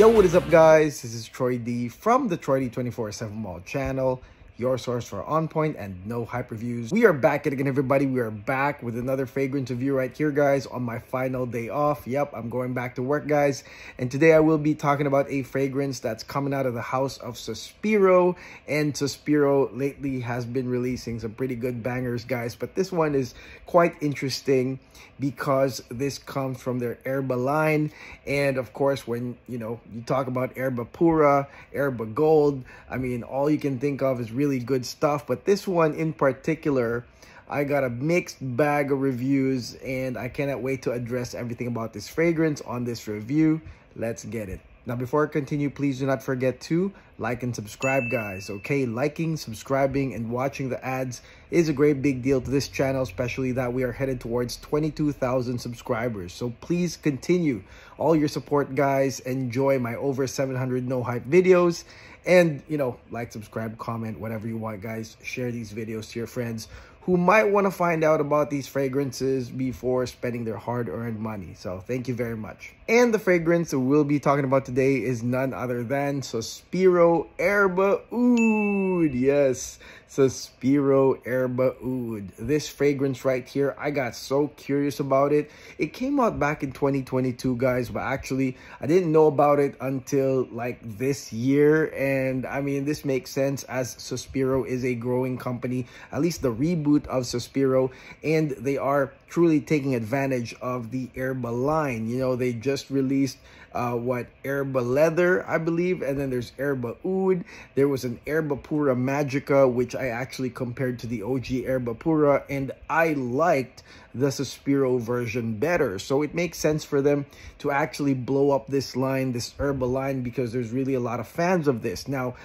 Yo, what is up, guys? This is Troy D from the Troy D 24/7 Mall channel, your source for on point and no hype reviews. We are back at it again, everybody. We are back with another fragrance review right here, guys, on my final day off. Yep, I'm going back to work, guys. And today I will be talking about a fragrance that's coming out of the house of Sospiro. And Sospiro lately has been releasing some pretty good bangers, guys. But this one is quite interesting because this comes from their Erba line. And of course, when you talk about Erba Pura, Erba Gold, I mean, all you can think of is really good stuff. But this one in particular, I got a mixed bag of reviews, and I cannot wait to address everything about this fragrance on this review. Let's get it. Now, before I continue, please do not forget to like and subscribe, guys. Okay, liking, subscribing, and watching the ads is a great big deal to this channel, especially that we are headed towards 22,000 subscribers. So please continue all your support, guys. Enjoy my over 700 no hype videos. And, like, subscribe, comment, whatever you want, guys. Share these videos to your friends who might want to find out about these fragrances before spending their hard-earned money. So thank you very much. And the fragrance that we'll be talking about today is none other than Sospiro Erba Oud. Yes, Sospiro Erba Oud. This fragrance right here, I got so curious about it. It came out back in 2022, guys, but actually I didn't know about it until like this year. And I mean, this makes sense as Sospiro is a growing company, at least the reboot of Sospiro, and they are truly taking advantage of the Erba line. They just released Erba Leather, I believe, and then there's Erba Oud. There was an Erba Pura Magica, which I actually compared to the OG Erba Pura, and I liked the Sospiro version better. So it makes sense for them to actually blow up this line, this Erba line, because there's really a lot of fans of this. Now,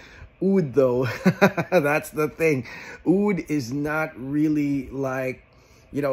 Oud, though, that's the thing. Oud is not really like,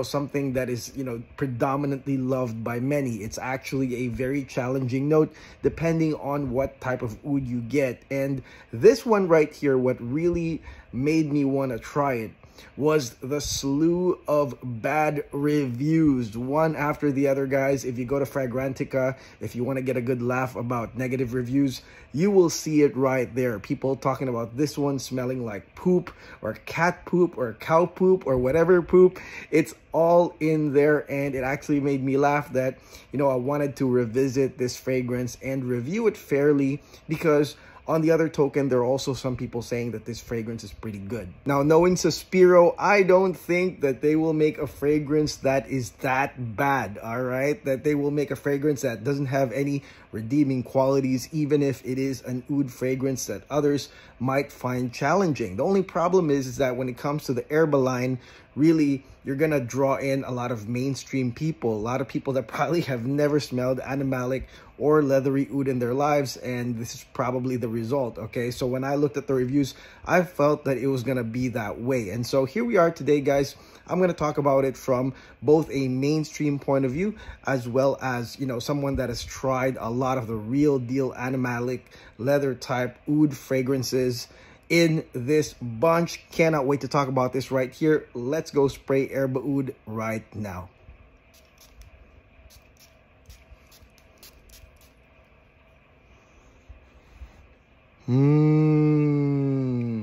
something that is, predominantly loved by many. It's actually a very challenging note depending on what type of oud you get. And this one right here, what really made me want to try it was the slew of bad reviews, one after the other, guys. If you go to Fragrantica, if you want to get a good laugh about negative reviews, you will see it right there. People talking about this one smelling like poop or cat poop or cow poop or whatever poop. It's all in there, and it actually made me laugh that, I wanted to revisit this fragrance and review it fairly, because on the other token, there are also some people saying that this fragrance is pretty good. Now, knowing Sospiro, I don't think that they will make a fragrance that is that bad, all right? That they will make a fragrance that doesn't have any redeeming qualities, even if it is an oud fragrance that others might find challenging. The only problem is that when it comes to the Erba line, really, you're gonna draw in a lot of mainstream people, a lot of people that probably have never smelled animalic or leathery oud in their lives, and this is probably the result. Okay, so when I looked at the reviews, I felt that it was gonna be that way. And so here we are today, guys. I'm gonna talk about it from both a mainstream point of view as well as, someone that has tried a lot of the real deal animalic leather type oud fragrances in this bunch. Cannot wait to talk about this right here. Let's go spray Erba Oud right now.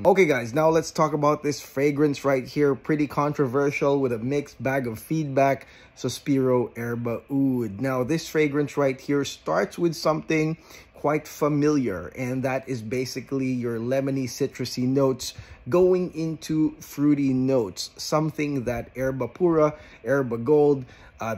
Okay, guys, now let's talk about this fragrance right here. Pretty controversial with a mixed bag of feedback. Sospiro Erba Oud. Now, this fragrance right here starts with something quite familiar, and that is basically your lemony citrusy notes going into fruity notes, something that Erba Pura, Erba Gold,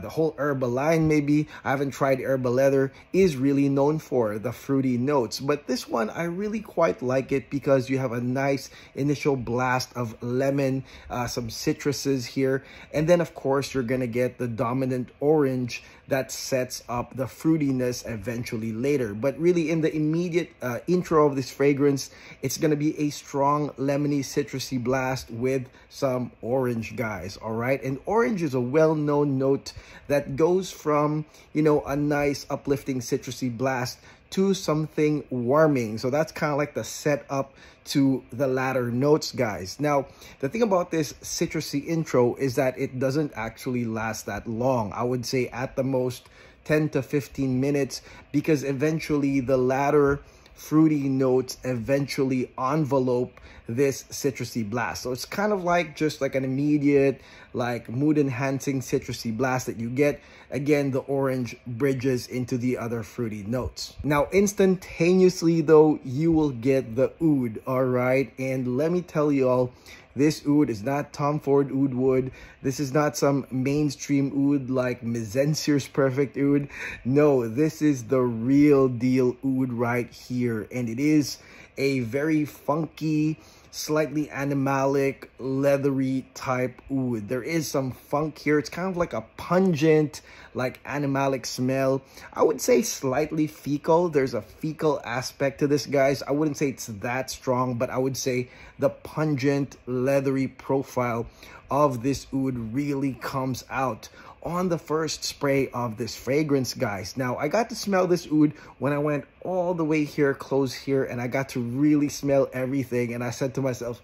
the whole Erba line, maybe, I haven't tried Erba Leather, is really known for the fruity notes. But this one, I really quite like it because you have a nice initial blast of lemon, some citruses here, and then of course you're gonna get the dominant orange that sets up the fruitiness eventually later. But really, in the immediate intro of this fragrance, it's gonna be a strong lemony citrusy blast with some orange, guys. All right, and orange is a well-known note that goes from, a nice uplifting citrusy blast to something warming. So that's kind of like the setup to the latter notes, guys. Now, the thing about this citrusy intro is that it doesn't actually last that long. I would say at the most 10 to 15 minutes, because eventually the latter fruity notes eventually envelope this citrusy blast. So it's kind of like just like an immediate like mood enhancing citrusy blast that you get. Again, the orange bridges into the other fruity notes. Now instantaneously though, you will get the oud, all right? And let me tell you all, this oud is not Tom Ford oud wood. This is not some mainstream oud like Mizensier's Perfect Oud. No, this is the real deal oud right here. And it is a very funky, slightly animalic, leathery type oud. There is some funk here. It's kind of like a pungent, like animalic smell. I would say slightly fecal. There's a fecal aspect to this, guys. I wouldn't say it's that strong, but I would say the pungent, leathery profile of this oud really comes out on the first spray of this fragrance, guys. Now, I got to smell this oud when I went all the way here, close here, and I got to really smell everything. And I said to myself,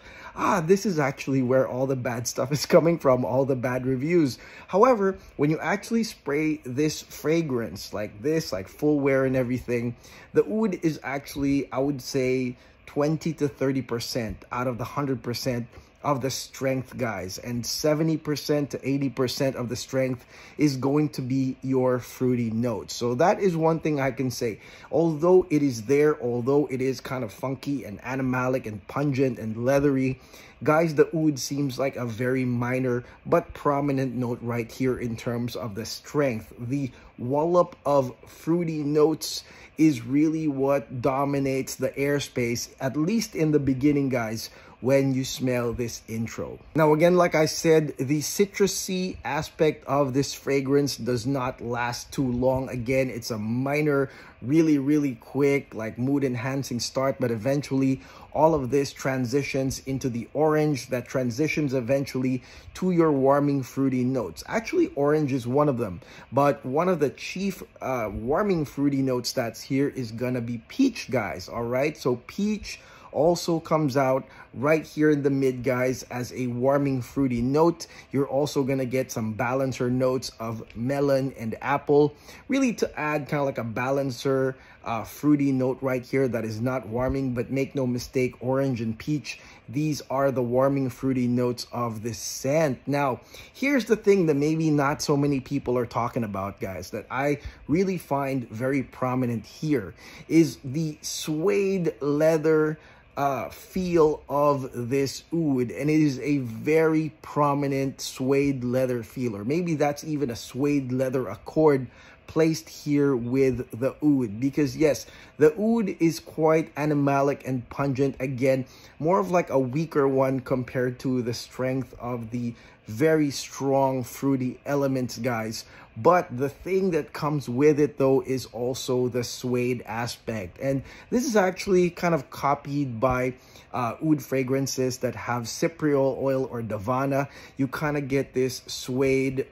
this is actually where all the bad stuff is coming from, all the bad reviews. However, when you actually spray this fragrance like this, like full wear and everything, the oud is actually, I would say, 20 to 30% out of the 100% of the strength, guys, and 70% to 80% of the strength is going to be your fruity notes. So that is one thing I can say. Although it is there, although it is kind of funky and animalic and pungent and leathery, guys, the oud seems like a very minor but prominent note right here in terms of the strength. The wallop of fruity notes is really what dominates the airspace, at least in the beginning, guys, when you smell this intro. Now, again, like I said, the citrusy aspect of this fragrance does not last too long. Again, it's a minor, really quick, like mood enhancing start, but eventually all of this transitions into the orange that transitions eventually to your warming fruity notes. Actually, orange is one of them, but one of the chief warming fruity notes that's here is gonna be peach, guys. All right, so peach also comes out right here in the mid, guys, as a warming fruity note. You're also gonna get some balancer notes of melon and apple, really to add kind of like a balancer fruity note right here that is not warming. But make no mistake, orange and peach, these are the warming fruity notes of this scent. Now, here's the thing that maybe not so many people are talking about, guys, that I really find very prominent here is the suede leather feel of this oud, and it is a very prominent suede leather feel, or maybe that's even a suede leather accord placed here with the oud, because yes, the oud is quite animalic and pungent. Again, more of like a weaker one compared to the strength of the very strong fruity elements, guys. But the thing that comes with it though is also the suede aspect, and this is actually kind of copied by oud fragrances that have cypriol oil or davana. You kind of get this suede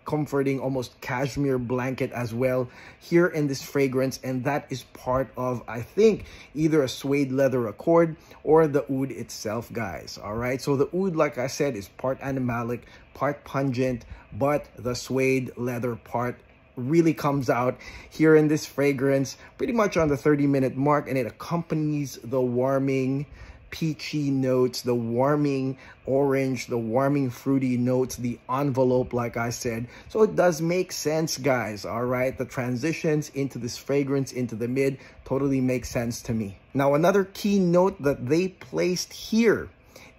comforting, almost cashmere blanket as well here in this fragrance, and that is part of, I think, either a suede leather accord or the oud itself, guys. All right, so the oud, like I said, is part animalic, part pungent, but the suede leather part really comes out here in this fragrance pretty much on the 30-minute mark, and it accompanies the warming peachy notes, the warming orange, the warming fruity notes, the envelope, like I said. So it does make sense, guys. All right, the transitions into this fragrance into the mid totally makes sense to me. Now, another key note that they placed here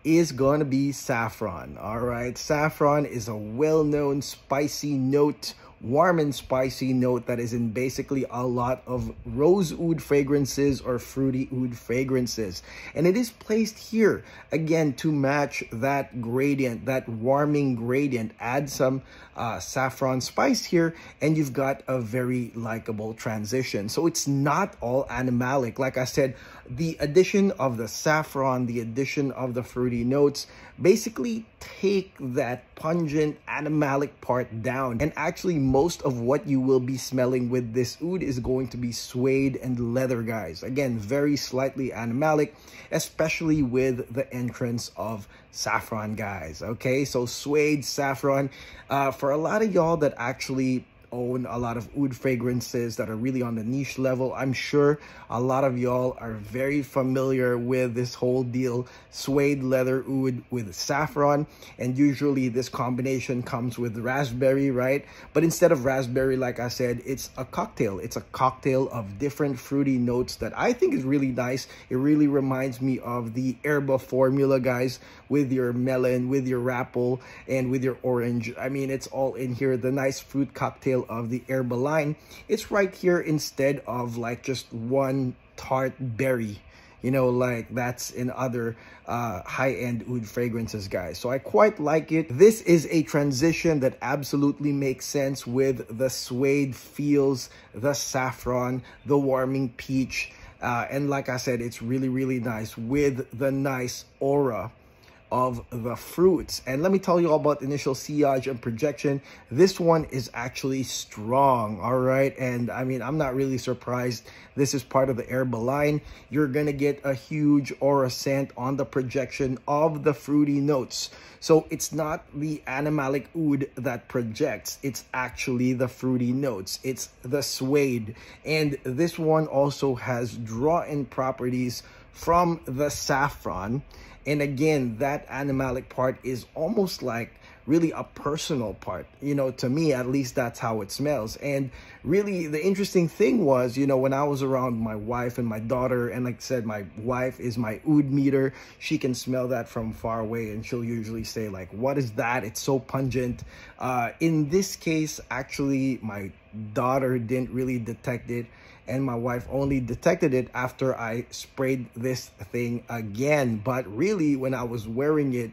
is going to be saffron. All right, saffron is a well-known spicy note, warm and spicy note that is in basically a lot of rose oud fragrances or fruity oud fragrances, and it is placed here again to match that gradient, that warming gradient. Add some saffron spice here and you've got a very likable transition. So it's not all animalic. Like I said, the addition of the saffron, the addition of the fruity notes basically take that pungent animalic part down, and actually most of what you will be smelling with this oud is going to be suede and leather, guys. Again, very slightly animalic, especially with the entrance of saffron, guys. Okay, so suede, saffron, for a lot of y'all that actually own a lot of oud fragrances that are really on the niche level. I'm sure a lot of y'all are very familiar with this whole deal, suede leather oud with saffron, and usually this combination comes with raspberry, right? But instead of raspberry, like I said, it's a cocktail. It's a cocktail of different fruity notes that I think is really nice. It really reminds me of the Erba formula, guys, with your melon, with your apple, and with your orange. I mean, it's all in here. The nice fruit cocktail of the Erba line, it's right here instead of like just one tart berry, you know, like that's in other high-end oud fragrances, guys. So I quite like it. This is a transition that absolutely makes sense with the suede feels, the saffron, the warming peach, and like I said, it's really, really nice with the nice aura of the fruits. And let me tell you all about initial sillage and projection. This one is actually strong, all right? And I mean, I'm not really surprised. This is part of the Erba line. You're gonna get a huge aura scent on the projection of the fruity notes. So it's not the animalic oud that projects, it's actually the fruity notes. It's the suede. And this one also has draw-in properties from the saffron. And again, that animalic part is almost like really a personal part, you know, to me, at least that's how it smells. And really the interesting thing was, you know, when I was around my wife and my daughter, and like I said, my wife is my oud meter, she can smell that from far away and she'll usually say like, what is that? It's so pungent. In this case, actually, my daughter didn't really detect it, and my wife only detected it after I sprayed this thing again. But really, when I was wearing it,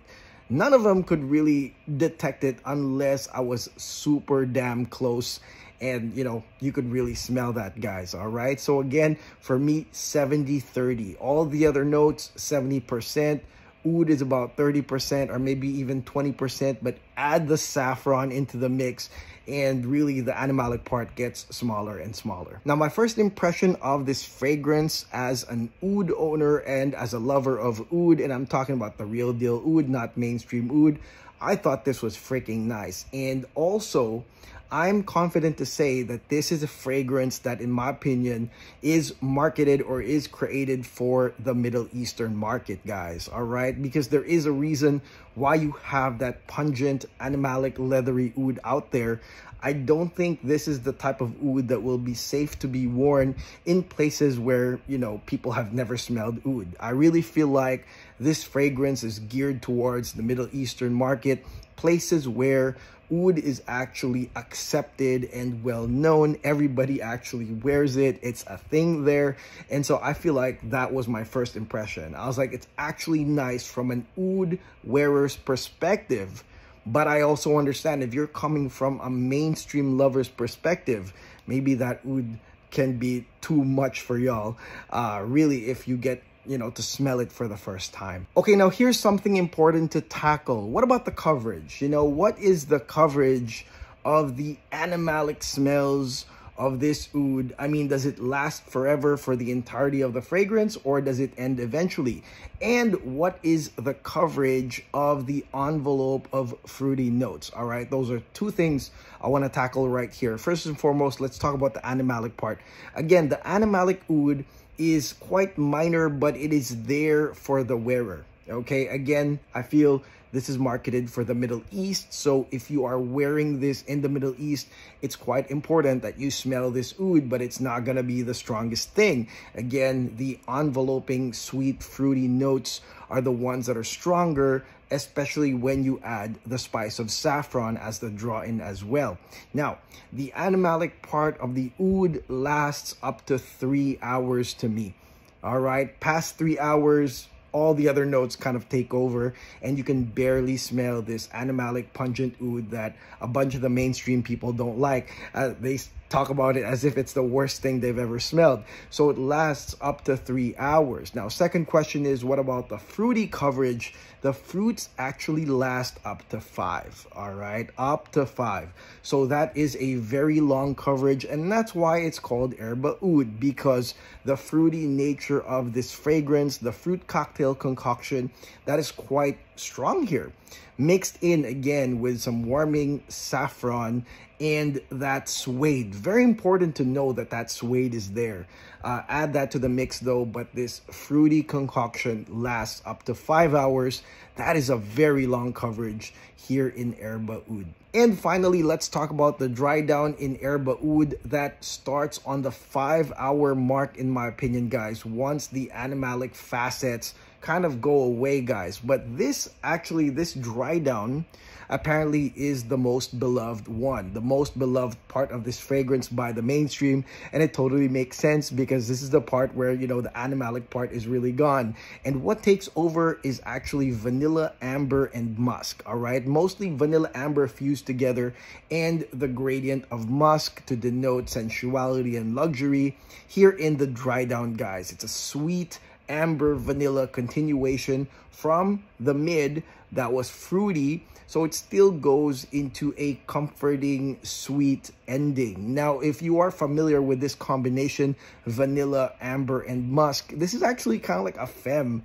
none of them could really detect it unless I was super damn close. And, you know, you could really smell that, guys, all right? So again, for me, 70-30. All the other notes, 70%. Oud is about 30% or maybe even 20%, but add the saffron into the mix and really the animalic part gets smaller and smaller. Now, my first impression of this fragrance as an oud owner and as a lover of oud, and I'm talking about the real deal oud, not mainstream oud, I thought this was freaking nice. And also, I'm confident to say that this is a fragrance that, in my opinion, is marketed or is created for the Middle Eastern market, guys, all right? Because there is a reason why you have that pungent, animalic, leathery oud out there. I don't think this is the type of oud that will be safe to be worn in places where, you know, people have never smelled oud. I really feel like this fragrance is geared towards the Middle Eastern market, places where oud is actually accepted and well known. Everybody actually wears it. It's a thing there. And so I feel like that was my first impression. I was like, it's actually nice from an oud wearer's perspective. But I also understand if you're coming from a mainstream lover's perspective, maybe that oud can be too much for y'all. Really, if you get, you know, to smell it for the first time. Okay, now here's something important to tackle. What about the coverage? You know, what is the coverage of the animalic smells of this oud? I mean, does it last forever for the entirety of the fragrance, or does it end eventually? And what is the coverage of the envelope of fruity notes? All right, those are two things I want to tackle right here. First and foremost, let's talk about the animalic part. Again, the animalic oud is quite minor, but it is there for the wearer. Okay, again, I feel this is marketed for the Middle East. So if you are wearing this in the Middle East, it's quite important that you smell this oud, but it's not gonna be the strongest thing. Again, the enveloping sweet fruity notes are the ones that are stronger, especially when you add the spice of saffron as the draw-in as well. Now, the animalic part of the oud lasts up to 3 hours to me. All right, past 3 hours, all the other notes kind of take over, and you can barely smell this animalic pungent oud that a bunch of the mainstream people don't like. They talk about it as if it's the worst thing they've ever smelled. So it lasts up to 3 hours. Now, second question is, what about the fruity coverage? The fruits actually last up to 5, all right? Up to 5. So that is a very long coverage, and that's why it's called Erba Oud, because the fruity nature of this fragrance, the fruit cocktail concoction, that is quite strong here, mixed in again with some warming saffron and that suede. Very important to know that that suede is there. Add that to the mix though, but this fruity concoction lasts up to 5 hours. That is a very long coverage here in Erba Oud. And finally, let's talk about the dry down in Erba Oud that starts on the 5-hour mark, in my opinion, guys, once the animalic facets kind of go away, guys. But this dry down apparently is the most beloved one, the most beloved part of this fragrance by the mainstream. And it totally makes sense because this is the part where, you know, the animalic part is really gone. And what takes over is actually vanilla, amber, and musk. All right, mostly vanilla amber fused together and the gradient of musk to denote sensuality and luxury here in the dry down, guys. It's a sweet amber vanilla continuation from the mid that was fruity, so it still goes into a comforting sweet ending. Now, if you are familiar with this combination, vanilla, amber, and musk, this is actually kind of like a femme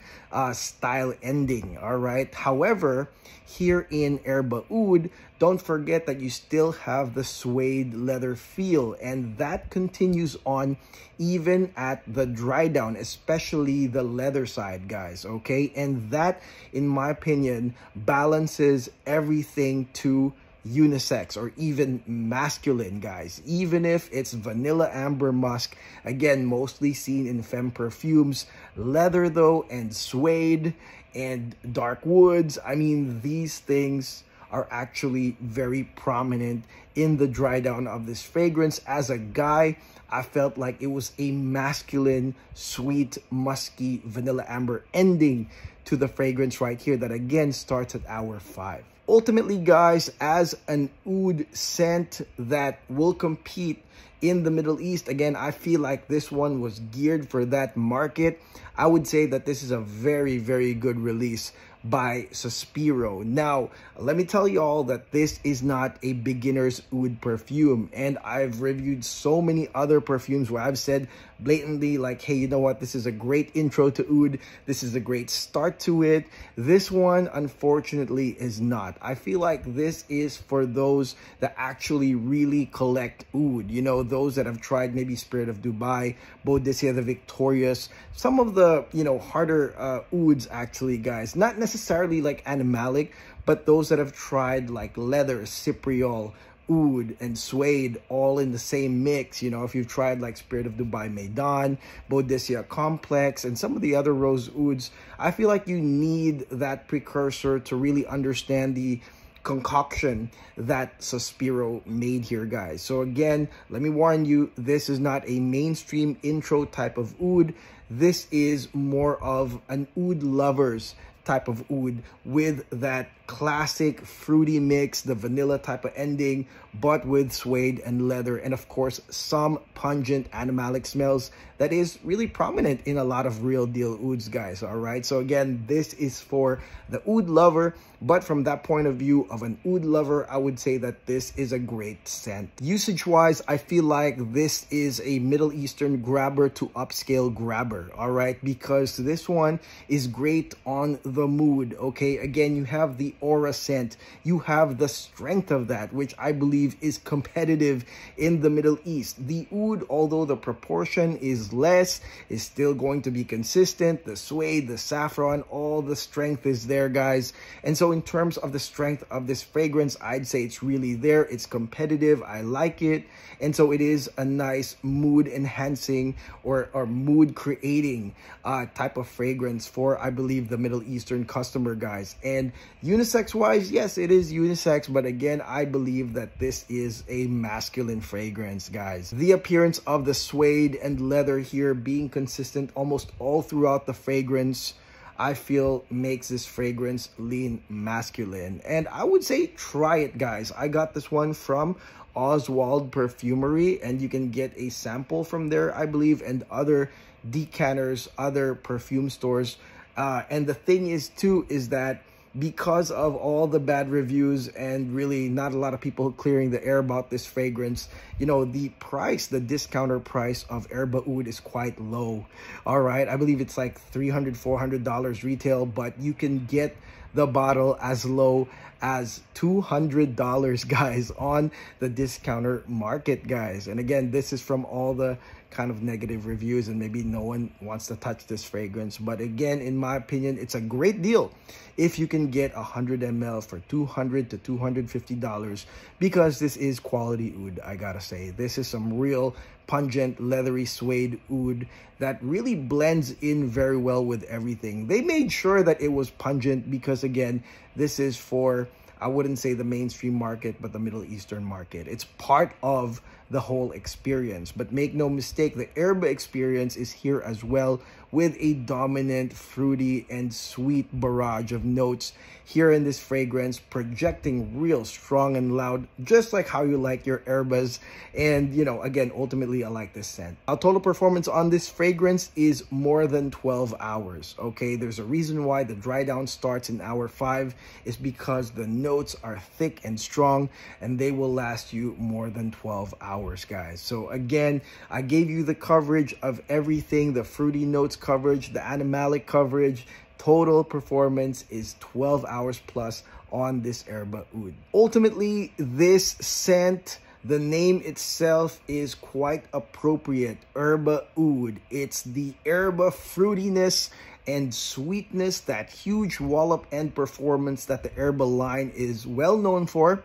style ending. All right, however, here in Erba Oud, don't forget that you still have the suede leather feel, and that continues on even at the dry down, especially the leather side, guys, okay? And that, in my opinion, balances everything to unisex or even masculine, guys. Even if it's vanilla amber musk, again, mostly seen in femme perfumes, leather though, and suede and dark woods, I mean, these things are actually very prominent in the dry down of this fragrance. As a guy, I felt like it was a masculine, sweet, musky, vanilla amber ending to the fragrance right here that again starts at hour 5. Ultimately, guys, as an oud scent that will compete in the Middle East, again, I feel like this one was geared for that market. I would say that this is a very, very good release by Sospiro. Now, let me tell you all that this is not a beginner's oud perfume, and I've reviewed so many other perfumes where I've said blatantly like, hey, you know what, this is a great intro to oud, this is a great start to it. This one, unfortunately, is not. I feel like this is for those that actually really collect oud, you know, those that have tried maybe Spirit of Dubai, Boudicca the Victorious, some of the, you know, harder ouds actually, guys, not necessarily like animalic, but those that have tried like leather, cypriol, oud, and suede all in the same mix. You know, if you've tried like Spirit of Dubai Maidan, Boudicca Complex, and some of the other rose ouds, I feel like you need that precursor to really understand the concoction that Sospiro made here, guys. So again, let me warn you, this is not a mainstream intro type of oud. This is more of an oud lovers type of oud with that classic fruity mix, the vanilla type of ending, but with suede and leather, and of course some pungent animalic smells that is really prominent in a lot of real deal ouds, guys. All right, so again, this is for the oud lover, but from that point of view of an oud lover, I would say that this is a great scent. Usage wise, I feel like this is a Middle Eastern grabber to upscale grabber, all right, because this one is great on the mood. Okay, again, you have the aura scent, you have the strength of that, which I believe is competitive in the Middle East. The oud, although the proportion is less, is still going to be consistent. The suede, the saffron, all the strength is there, guys. And so in terms of the strength of this fragrance, I'd say it's really there. It's competitive. I like it. And so it is a nice mood enhancing or mood creating type of fragrance for, I believe, the Middle Eastern customer, guys. And unisex wise, yes, it is unisex, but again, I believe that this is a masculine fragrance, guys. The appearance of the suede and leather here being consistent almost all throughout the fragrance, I feel makes this fragrance lean masculine. And I would say try it, guys. I got this one from Oswald Perfumery, and you can get a sample from there, I believe, and other decanters, other perfume stores. And the thing is too, is that because of all the bad reviews and really not a lot of people clearing the air about this fragrance, you know, the price, the discounter price of Erba Oud is quite low. All right, I believe it's like $300, $400 retail, but you can get the bottle as low as $200, guys, on the discounter market, guys. And again, this is from all the kind of negative reviews, and maybe no one wants to touch this fragrance. But again, in my opinion, it's a great deal if you can get 100 ml for $200 to $250, because this is quality oud. I gotta say, this is some real pungent leathery suede oud that really blends in very well with everything. They made sure that it was pungent because, again, this is for, I wouldn't say the mainstream market, but the Middle Eastern market. It's part of the whole experience. But make no mistake, the Erba experience is here as well, with a dominant fruity and sweet barrage of notes here in this fragrance, projecting real strong and loud, just like how you like your Erbas. And, you know, again, ultimately, I like this scent. Our total performance on this fragrance is more than 12 hours, okay? There's a reason why the dry down starts in hour 5, is because the notes are thick and strong, and they will last you more than 12 hours, guys. So again, I gave you the coverage of everything, the fruity notes coverage, the animalic coverage. Total performance is 12 hours plus on this Erba Oud. Ultimately, this scent, the name itself is quite appropriate. Erba Oud. It's the Erba fruitiness and sweetness, that huge wallop and performance that the Erba line is well known for.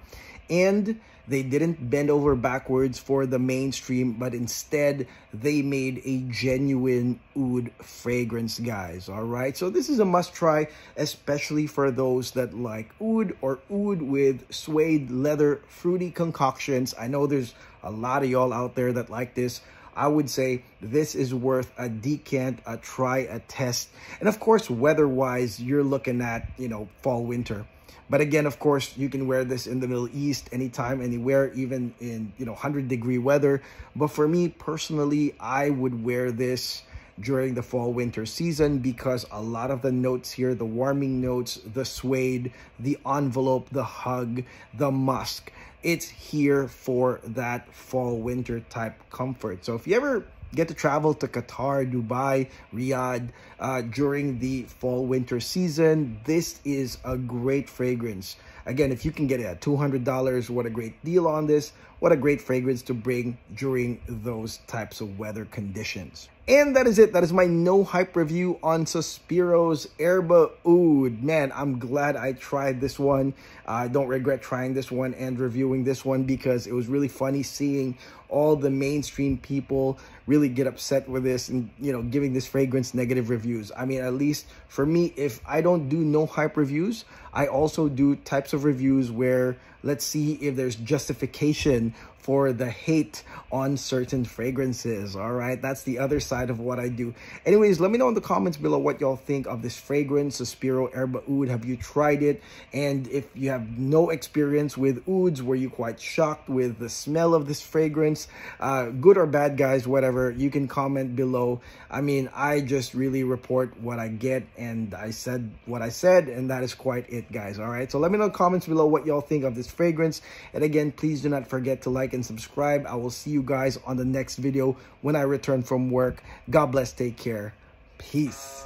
And they didn't bend over backwards for the mainstream, but instead they made a genuine oud fragrance, guys. All right, so this is a must try, especially for those that like oud or oud with suede leather fruity concoctions. I know there's a lot of y'all out there that like this. I would say this is worth a decant, a try, a test. And of course, weather-wise, you're looking at, you know, fall, winter. But again, of course, you can wear this in the Middle East anytime, anywhere, even in, you know, 100-degree weather. But for me personally, I would wear this during the fall winter season, because a lot of the notes here, the warming notes, the suede, the envelope, the hug, the musk, it's here for that fall winter type comfort. So if you ever get to travel to Qatar, Dubai, Riyadh during the fall winter season, this is a great fragrance. Again, if you can get it at $200, what a great deal on this. What a great fragrance to bring during those types of weather conditions. And that is it. That is my no hype review on Sospiro's Erba Oud. Man, I'm glad I tried this one. I don't regret trying this one and reviewing this one, because it was really funny seeing all the mainstream people really get upset with this and, you know, giving this fragrance negative reviews. I mean, at least for me, if I don't do no hype reviews, I also do types of reviews where let's see if there's justification for the hate on certain fragrances. All right, that's the other side of what I do. Anyways, let me know in the comments below what y'all think of this fragrance, Sospiro Erba Oud. Have you tried it? And if you have no experience with ouds, were you quite shocked with the smell of this fragrance? Good or bad, guys, whatever, you can comment below. I mean, I just really report what I get, and I said what I said, and that is quite it, guys. All right, so let me know in the comments below what y'all think of this fragrance. And again, please do not forget to like and subscribe. I will see you guys on the next video when I return from work. God bless, take care, peace.